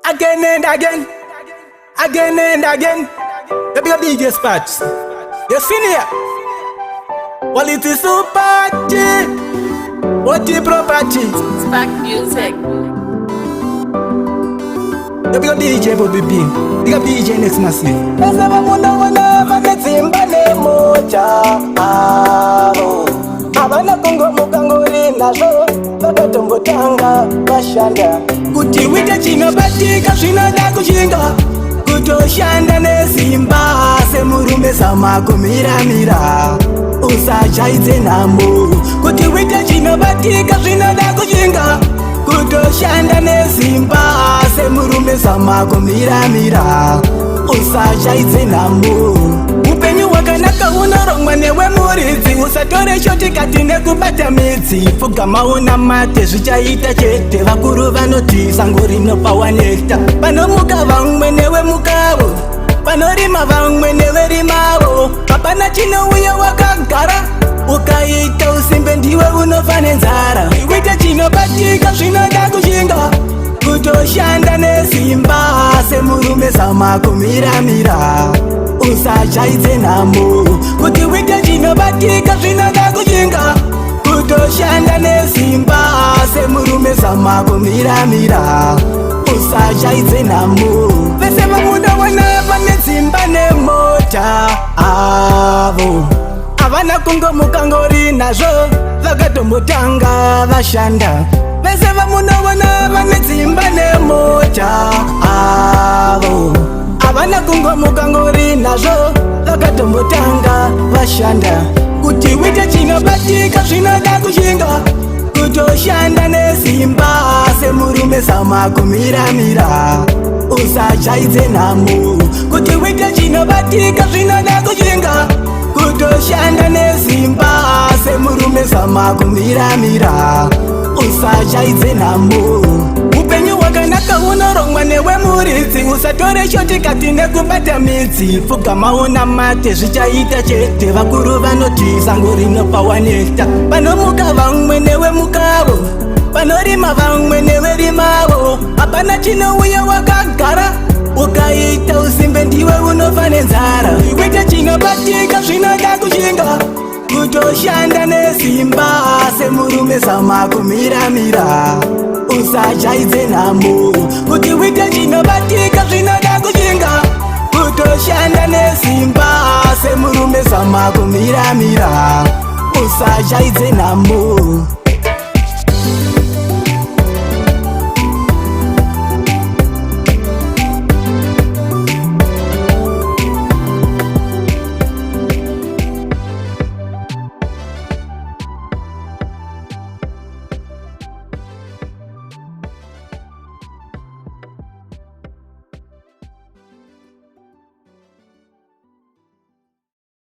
Again and again, again and again. The big DJ Spatz. You seen here? Well, it is so party. What the property? Spark music. The big DJ Bobby B. Big DJ Next Massive. Nasema muna vametsimba nemoja avana kungomukangori nazvo vakatombotanga vashanda Kuti wite chinobatika zvinoda kushinga kutoshanda nesimba semurume zamakumiramira usachaidze nhamo kuti wite chinobatika zvinoda kushinga kutoshanda nesimba semurume zamakumiramira usachaidze nhamo upenyu hwakanaka unorongwa newe muridzi usatore shoti kati nekubata midzi pfugama una mate zvichaita chete vakuru vanoti sango rinopawa nekta panomuka vamwe newe mukavo panorima vamwe newe rimavo hapana chinouya wakagara ukaita usimbe ndiwe unofa nenzara wite chinobatika zvinoda kushinga kutoshanda nesimba semurume zamakumiramira usachaidze nhamo kuti wite chinobatika zvinoda kushinga kutoshanda nesimba semurume zamakumiramira usachaidze nhamo vese vamunoona vane dzimba nemota avo havana kungomukangori nazvo vakatombotanga vashanda vese vamunoona vane dzimba nemota avo havana kungomukangori nazvo vakatombotanga vashanda kuti wite chinobatika zvinoda kushinga kutoshanda nesimba semurume zamakumiramira usachaidze nhamo kuti wite chinobatika zvinoda kushinga kutoshanda nesimba semurume zamakumiramira usachaidze nhamo upenyu hwakanaka unorongwa newe muridzi usatore shoti kati nekubata midzi pfugama una mate zvichaita chete vakuru vanoti sango rinopawa nekta panomuka vamwe newe mukavo panorima vamwe newe rimavo hapana chinouya wakagara ukaita usimbe ndiwe unofa nenzara wite chinobatika zvinoda kushinga kutoshanda nesimba semurume zamakumiramira usachaidze nhamo kuti wite chinobatika zvinoda kushinga kutoshanda nesimba semurume zamakumiramira usachaidze nhamo.